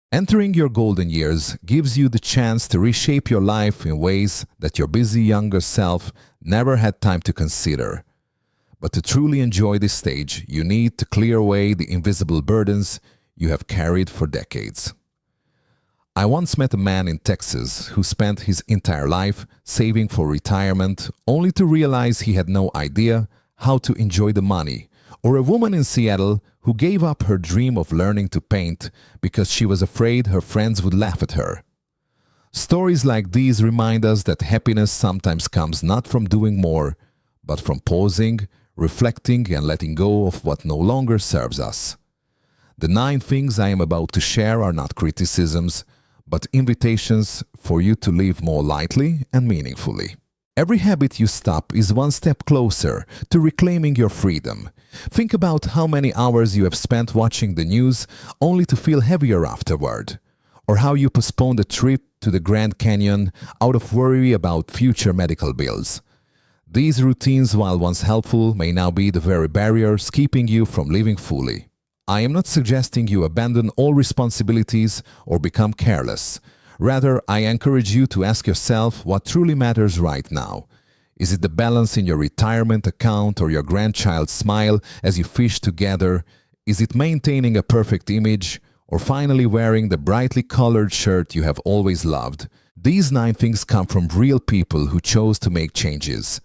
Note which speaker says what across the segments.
Speaker 1: Entering your golden years gives you the chance to reshape your life in ways that your busy younger self never had time to consider. But to truly enjoy this stage, you need to clear away the invisible burdens you have carried for decades. I once met a man in Texas who spent his entire life saving for retirement only to realize he had no idea how to enjoy the money, or a woman in Seattle who gave up her dream of learning to paint because she was afraid her friends would laugh at her. Stories like these remind us that happiness sometimes comes not from doing more, but from pausing, reflecting, and letting go of what no longer serves us. The 9 things I am about to share are not criticisms, but invitations for you to live more lightly and meaningfully. Every habit you stop is one step closer to reclaiming your freedom. Think about how many hours you have spent watching the news only to feel heavier afterward, or how you postponed a trip to the Grand Canyon out of worry about future medical bills. These routines, while once helpful, may now be the very barriers keeping you from living fully. I am not suggesting you abandon all responsibilities or become careless. Rather, I encourage you to ask yourself what truly matters right now. Is it the balance in your retirement account or your grandchild's smile as you fish together? Is it maintaining a perfect image or finally wearing the brightly colored shirt you have always loved? These 9 things come from real people who chose to make changes.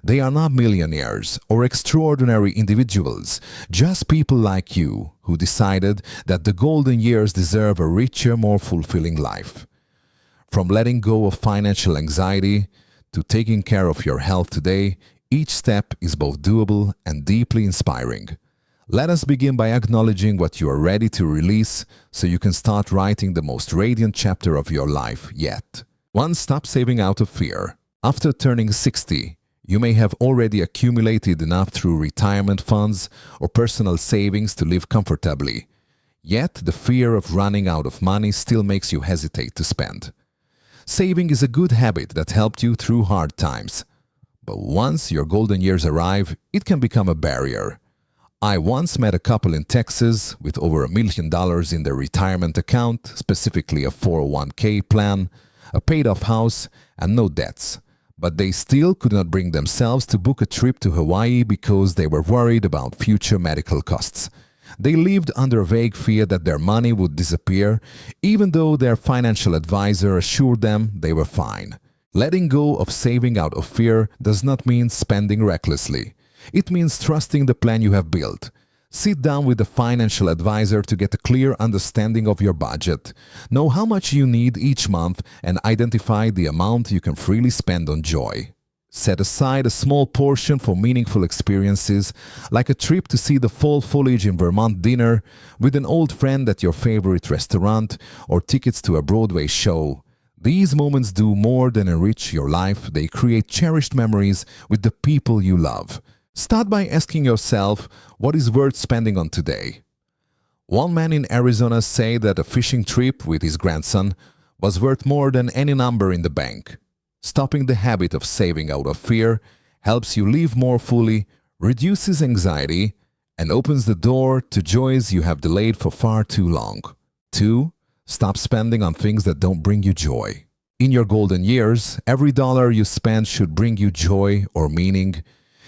Speaker 1: They are not millionaires or extraordinary individuals, just people like you who decided that the golden years deserve a richer, more fulfilling life. From letting go of financial anxiety to taking care of your health today, each step is both doable and deeply inspiring. Let us begin by acknowledging what you are ready to release so you can start writing the most radiant chapter of your life yet. 1. Stop saving out of fear. After turning 60, you may have already accumulated enough through retirement funds or personal savings to live comfortably. Yet, the fear of running out of money still makes you hesitate to spend. Saving is a good habit that helped you through hard times. But once your golden years arrive, it can become a barrier. I once met a couple in Texas with over $1 million in their retirement account, specifically a 401k plan, a paid-off house, and no debts. But they still could not bring themselves to book a trip to Hawaii because they were worried about future medical costs. They lived under a vague fear that their money would disappear, even though their financial advisor assured them they were fine. Letting go of saving out of fear does not mean spending recklessly. It means trusting the plan you have built. Sit down with a financial advisor to get a clear understanding of your budget. Know how much you need each month and identify the amount you can freely spend on joy. Set aside a small portion for meaningful experiences, like a trip to see the fall foliage in Vermont, dinner with an old friend at your favorite restaurant, or tickets to a Broadway show. These moments do more than enrich your life, they create cherished memories with the people you love. Start by asking yourself what is worth spending on today. One man in Arizona said that a fishing trip with his grandson was worth more than any number in the bank. Stopping the habit of saving out of fear helps you live more fully, reduces anxiety, and opens the door to joys you have delayed for far too long. 2. Stop spending on things that don't bring you joy. In your golden years, every dollar you spend should bring you joy or meaning,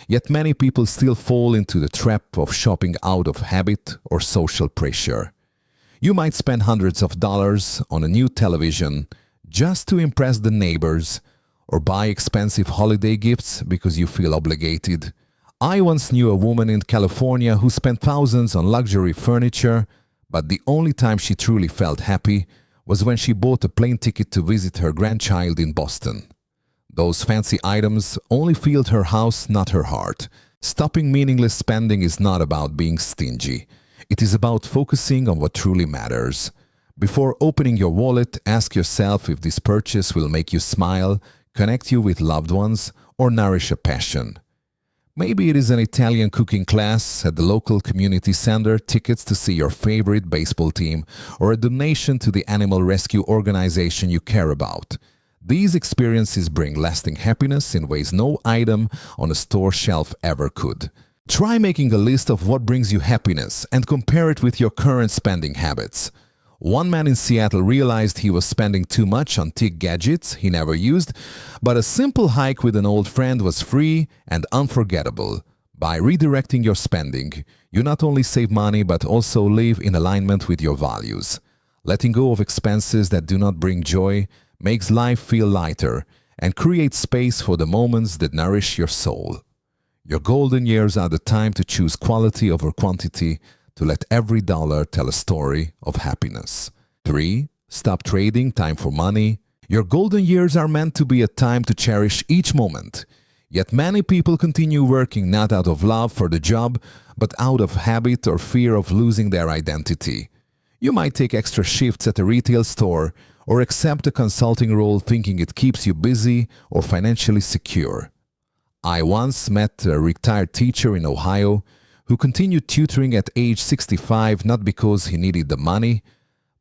Speaker 1: yet many people still fall into the trap of shopping out of habit or social pressure. You might spend hundreds of dollars on a new television just to impress the neighbors, or buy expensive holiday gifts because you feel obligated. I once knew a woman in California who spent thousands on luxury furniture, but the only time she truly felt happy was when she bought a plane ticket to visit her grandchild in Boston. Those fancy items only filled her house, not her heart. Stopping meaningless spending is not about being stingy. It is about focusing on what truly matters. Before opening your wallet, ask yourself if this purchase will make you smile, connect you with loved ones, or nourish a passion. Maybe it is an Italian cooking class at the local community center, tickets to see your favorite baseball team, or a donation to the animal rescue organization you care about. These experiences bring lasting happiness in ways no item on a store shelf ever could. Try making a list of what brings you happiness and compare it with your current spending habits. One man in Seattle realized he was spending too much on tech gadgets he never used, but a simple hike with an old friend was free and unforgettable. By redirecting your spending, you not only save money but also live in alignment with your values. Letting go of expenses that do not bring joy makes life feel lighter and creates space for the moments that nourish your soul. Your golden years are the time to choose quality over quantity, to let every dollar tell a story of happiness. 3. Stop trading time for money. Your golden years are meant to be a time to cherish each moment. Yet many people continue working not out of love for the job, but out of habit or fear of losing their identity. You might take extra shifts at a retail store or accept a consulting role thinking it keeps you busy or financially secure. I once met a retired teacher in Ohio who continued tutoring at age 65 not because he needed the money,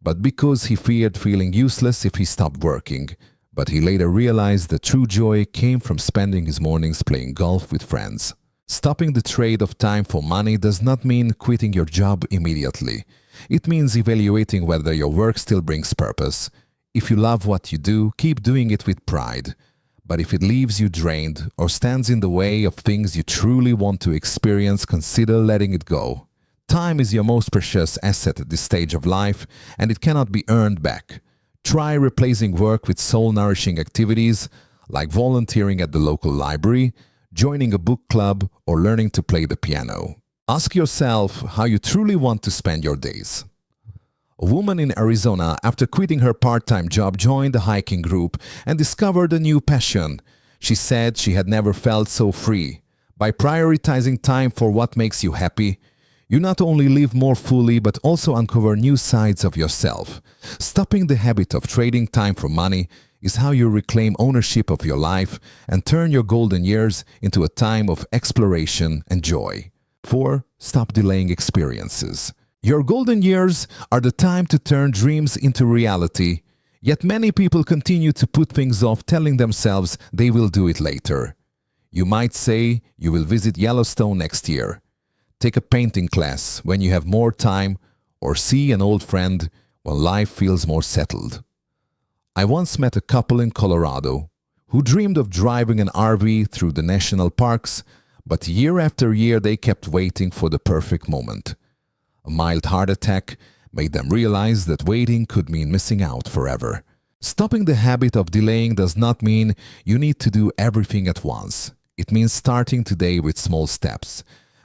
Speaker 1: but because he feared feeling useless if he stopped working. But he later realized the true joy came from spending his mornings playing golf with friends. Stopping the trade of time for money does not mean quitting your job immediately. It means evaluating whether your work still brings purpose. If you love what you do, keep doing it with pride. But if it leaves you drained or stands in the way of things you truly want to experience, consider letting it go. Time is your most precious asset at this stage of life, and it cannot be earned back. Try replacing work with soul-nourishing activities like volunteering at the local library, joining a book club, or learning to play the piano. Ask yourself how you truly want to spend your days. A woman in Arizona, after quitting her part-time job, joined a hiking group and discovered a new passion. She said she had never felt so free. By prioritizing time for what makes you happy, you not only live more fully but also uncover new sides of yourself. Stopping the habit of trading time for money is how you reclaim ownership of your life and turn your golden years into a time of exploration and joy. 4. Stop delaying experiences. Your golden years are the time to turn dreams into reality, yet many people continue to put things off, telling themselves they will do it later. You might say you will visit Yellowstone next year, take a painting class when you have more time, or see an old friend when life feels more settled. I once met a couple in Colorado who dreamed of driving an RV through the national parks, but year after year they kept waiting for the perfect moment. A mild heart attack made them realize that waiting could mean missing out forever. Stopping the habit of delaying does not mean you need to do everything at once. It means starting today with small steps.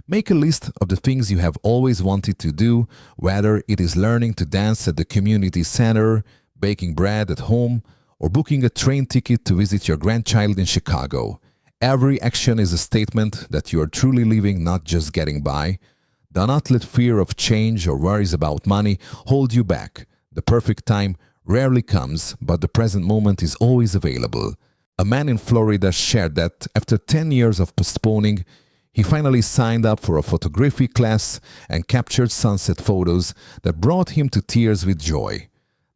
Speaker 1: Make a list of the things you have always wanted to do, whether it is learning to dance at the community center, baking bread at home, or booking a train ticket to visit your grandchild in Chicago. Every action is a statement that you are truly living, not just getting by. Do not let fear of change or worries about money hold you back. The perfect time rarely comes, but the present moment is always available. A man in Florida shared that after 10 years of postponing, he finally signed up for a photography class and captured sunset photos that brought him to tears with joy.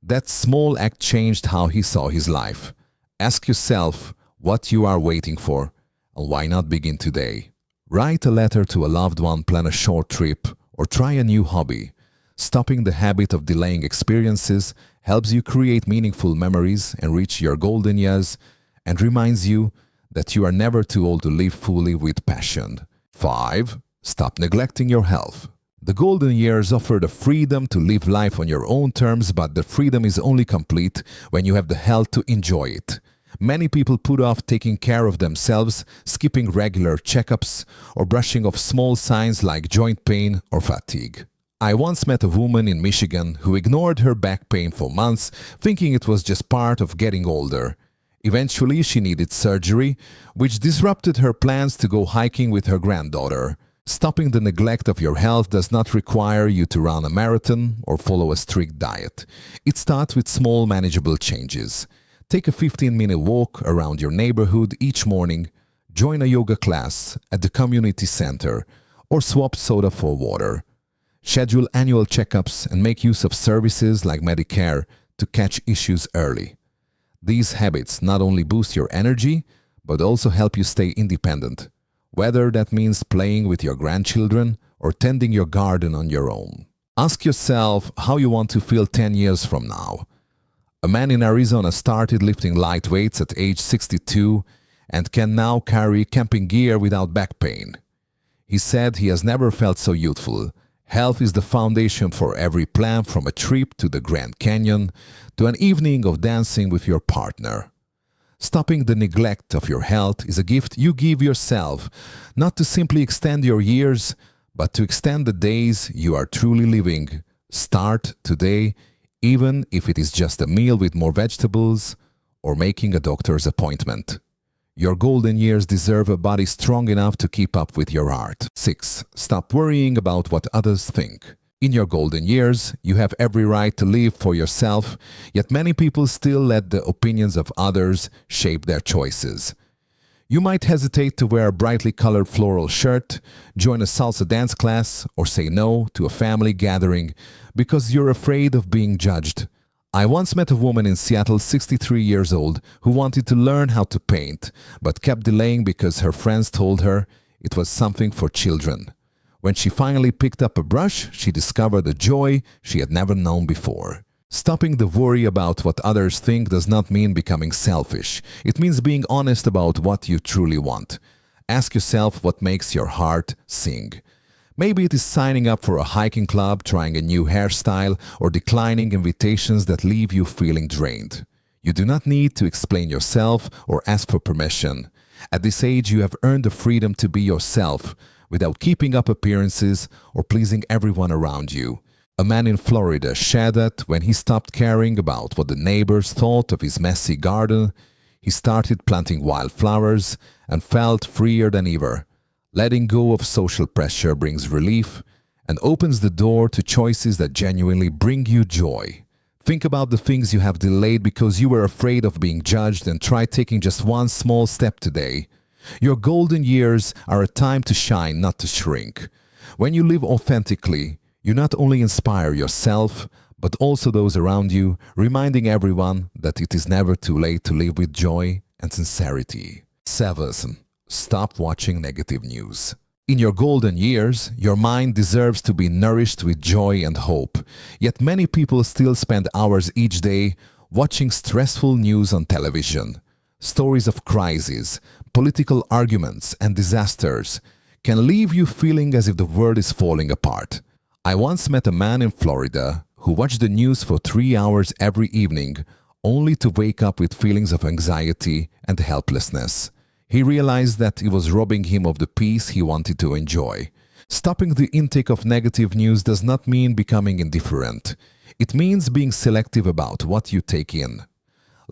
Speaker 1: That small act changed how he saw his life. Ask yourself what you are waiting for, and why not begin today? Write a letter to a loved one, plan a short trip, or try a new hobby. Stopping the habit of delaying experiences helps you create meaningful memories and reach your golden years, and reminds you that you are never too old to live fully with passion. 5. Stop neglecting your health. The golden years offer the freedom to live life on your own terms, but the freedom is only complete when you have the health to enjoy it. Many people put off taking care of themselves, skipping regular checkups, or brushing off small signs like joint pain or fatigue. I once met a woman in Michigan who ignored her back pain for months, thinking it was just part of getting older. Eventually, she needed surgery, which disrupted her plans to go hiking with her granddaughter. Stopping the neglect of your health does not require you to run a marathon or follow a strict diet. It starts with small, manageable changes. Take a 15-minute walk around your neighborhood each morning, join a yoga class at the community center, or swap soda for water. Schedule annual checkups and make use of services like Medicare to catch issues early. These habits not only boost your energy, but also help you stay independent, whether that means playing with your grandchildren or tending your garden on your own. Ask yourself how you want to feel 10 years from now. A man in Arizona started lifting light weights at age 62 and can now carry camping gear without back pain. He said he has never felt so youthful. Health is the foundation for every plan, from a trip to the Grand Canyon to an evening of dancing with your partner. Stopping the neglect of your health is a gift you give yourself, not to simply extend your years, but to extend the days you are truly living. Start today, even if it is just a meal with more vegetables or making a doctor's appointment. Your golden years deserve a body strong enough to keep up with your art. 6. Stop worrying about what others think. In your golden years, you have every right to live for yourself, yet many people still let the opinions of others shape their choices. You might hesitate to wear a brightly colored floral shirt, join a salsa dance class, or say no to a family gathering because you're afraid of being judged. I once met a woman in Seattle, 63 years old, who wanted to learn how to paint, but kept delaying because her friends told her it was something for children. When she finally picked up a brush, she discovered a joy she had never known before. Stopping the worry about what others think does not mean becoming selfish. It means being honest about what you truly want. Ask yourself what makes your heart sing. Maybe it is signing up for a hiking club, trying a new hairstyle, or declining invitations that leave you feeling drained. You do not need to explain yourself or ask for permission. At this age, you have earned the freedom to be yourself without keeping up appearances or pleasing everyone around you. A man in Florida shared that when he stopped caring about what the neighbors thought of his messy garden, he started planting wildflowers and felt freer than ever. Letting go of social pressure brings relief and opens the door to choices that genuinely bring you joy. Think about the things you have delayed because you were afraid of being judged, and try taking just one small step today. Your golden years are a time to shine, not to shrink. When you live authentically, you not only inspire yourself, but also those around you, reminding everyone that it is never too late to live with joy and sincerity. 7. Stop watching negative news. In your golden years, your mind deserves to be nourished with joy and hope. Yet many people still spend hours each day watching stressful news on television. Stories of crises, political arguments, and disasters can leave you feeling as if the world is falling apart. I once met a man in Florida who watched the news for 3 hours every evening, only to wake up with feelings of anxiety and helplessness. He realized that it was robbing him of the peace he wanted to enjoy. Stopping the intake of negative news does not mean becoming indifferent. It means being selective about what you take in.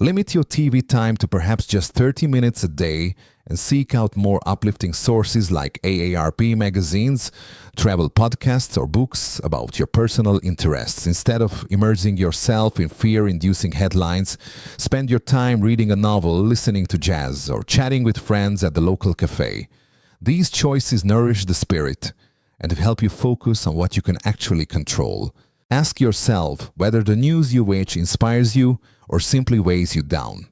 Speaker 1: Limit your TV time to perhaps just 30 minutes a day and seek out more uplifting sources like AARP magazines, travel podcasts, or books about your personal interests. Instead of immersing yourself in fear-inducing headlines, spend your time reading a novel, listening to jazz, or chatting with friends at the local cafe. These choices nourish the spirit and help you focus on what you can actually control. Ask yourself whether the news you watch inspires you or simply weighs you down.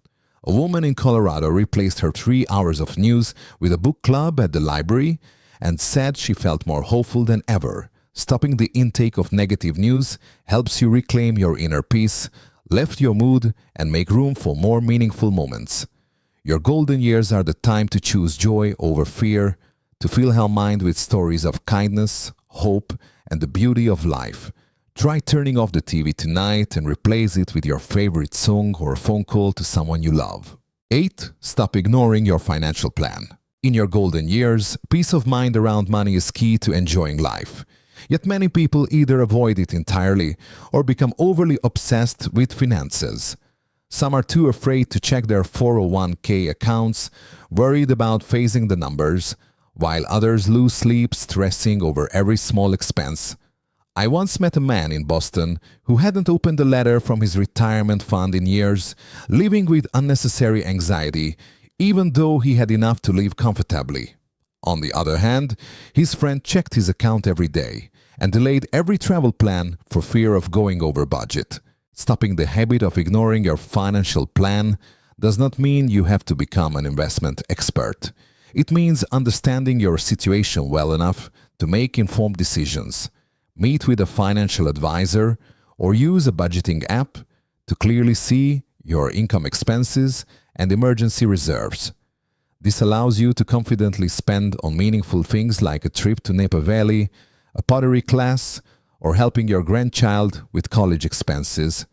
Speaker 1: A woman in Colorado replaced her 3 hours of news with a book club at the library and said she felt more hopeful than ever. Stopping the intake of negative news helps you reclaim your inner peace, lift your mood, and make room for more meaningful moments. Your golden years are the time to choose joy over fear, to fill your mind with stories of kindness, hope, and the beauty of life. Try turning off the TV tonight and replace it with your favorite song or a phone call to someone you love. 8. Stop ignoring your financial plan. In your golden years, peace of mind around money is key to enjoying life. Yet many people either avoid it entirely or become overly obsessed with finances. Some are too afraid to check their 401k accounts, worried about facing the numbers, while others lose sleep stressing over every small expense. I once met a man in Boston who hadn't opened a letter from his retirement fund in years, living with unnecessary anxiety, even though he had enough to live comfortably. On the other hand, his friend checked his account every day and delayed every travel plan for fear of going over budget. Stopping the habit of ignoring your financial plan does not mean you have to become an investment expert. It means understanding your situation well enough to make informed decisions. meet with a financial advisor, or use a budgeting app to clearly see your income expenses and emergency reserves. This allows you to confidently spend on meaningful things like a trip to Napa Valley, a pottery class, or helping your grandchild with college expenses.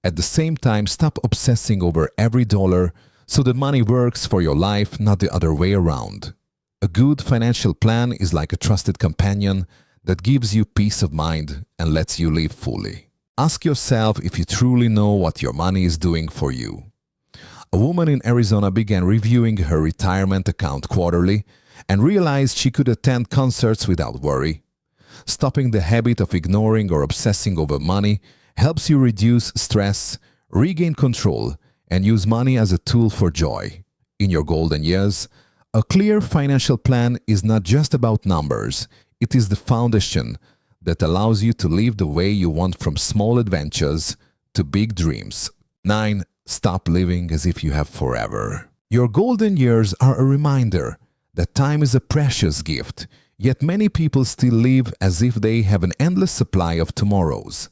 Speaker 1: At the same time, stop obsessing over every dollar so that money works for your life, not the other way around. A good financial plan is like a trusted companion that gives you peace of mind and lets you live fully. Ask yourself if you truly know what your money is doing for you. A woman in Arizona began reviewing her retirement account quarterly and realized she could attend concerts without worry. Stopping the habit of ignoring or obsessing over money helps you reduce stress, regain control, and use money as a tool for joy. In your golden years, a clear financial plan is not just about numbers. It is the foundation that allows you to live the way you want, from small adventures to big dreams. 9. Stop living as if you have forever. Your golden years are a reminder that time is a precious gift, yet many people still live as if they have an endless supply of tomorrows.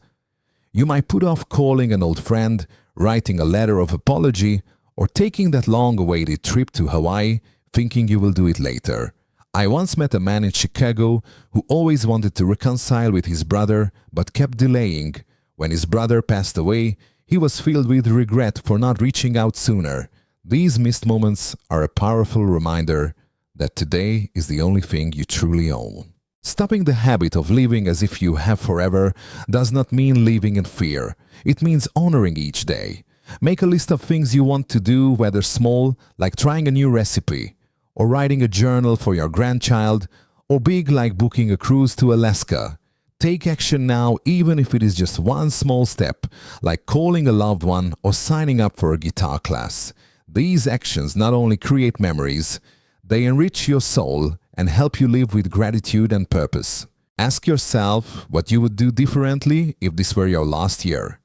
Speaker 1: You might put off calling an old friend, writing a letter of apology, or taking that long-awaited trip to Hawaii, thinking you will do it later. I once met a man in Chicago who always wanted to reconcile with his brother but kept delaying. When his brother passed away, he was filled with regret for not reaching out sooner. These missed moments are a powerful reminder that today is the only thing you truly own. Stopping the habit of living as if you have forever does not mean living in fear. It means honoring each day. Make a list of things you want to do, whether small, like trying a new recipe, or writing a journal for your grandchild, or big, like booking a cruise to Alaska. Take action now, even if it is just one small step, like calling a loved one or signing up for a guitar class. These actions not only create memories, they enrich your soul and help you live with gratitude and purpose. Ask yourself what you would do differently if this were your last year.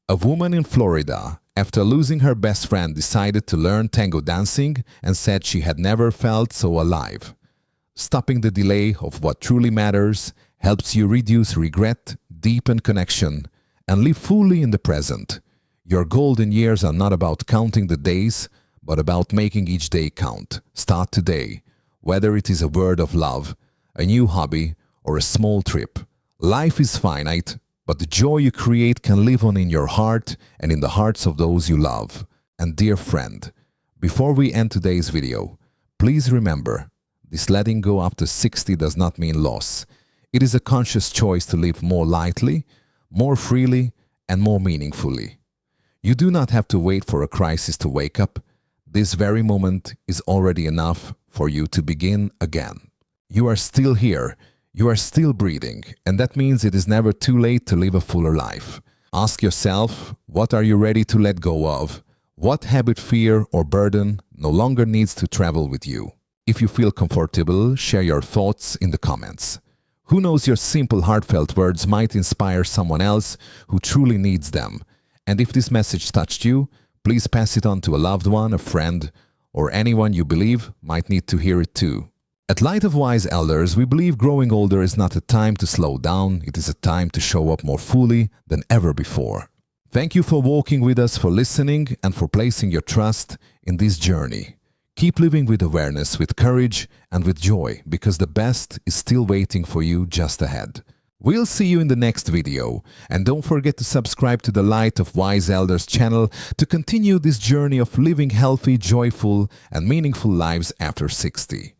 Speaker 1: A woman in Florida, after losing her best friend, decided to learn tango dancing and said she had never felt so alive. Stopping the delay of what truly matters helps you reduce regret, deepen connection, and live fully in the present. Your golden years are not about counting the days, but about making each day count. Start today, whether it is a word of love, a new hobby, or a small trip. Life is finite, but the joy you create can live on in your heart and in the hearts of those you love. And dear friend, before we end today's video, please remember, this letting go after 60 does not mean loss. It is a conscious choice to live more lightly, more freely, and more meaningfully. You do not have to wait for a crisis to wake up. This very moment is already enough for you to begin again. You are still here, you are still breathing, and that means it is never too late to live a fuller life. Ask yourself, what are you ready to let go of? What habit, fear, or burden no longer needs to travel with you? If you feel comfortable, share your thoughts in the comments. Who knows, your simple, heartfelt words might inspire someone else who truly needs them. And if this message touched you, please pass it on to a loved one, a friend, or anyone you believe might need to hear it too. At Light of Wise Elders, we believe growing older is not a time to slow down, it is a time to show up more fully than ever before. Thank you for walking with us, for listening, and for placing your trust in this journey. Keep living with awareness, with courage, and with joy, because the best is still waiting for you just ahead. We'll see you in the next video, and don't forget to subscribe to the Light of Wise Elders channel to continue this journey of living healthy, joyful, and meaningful lives after 60.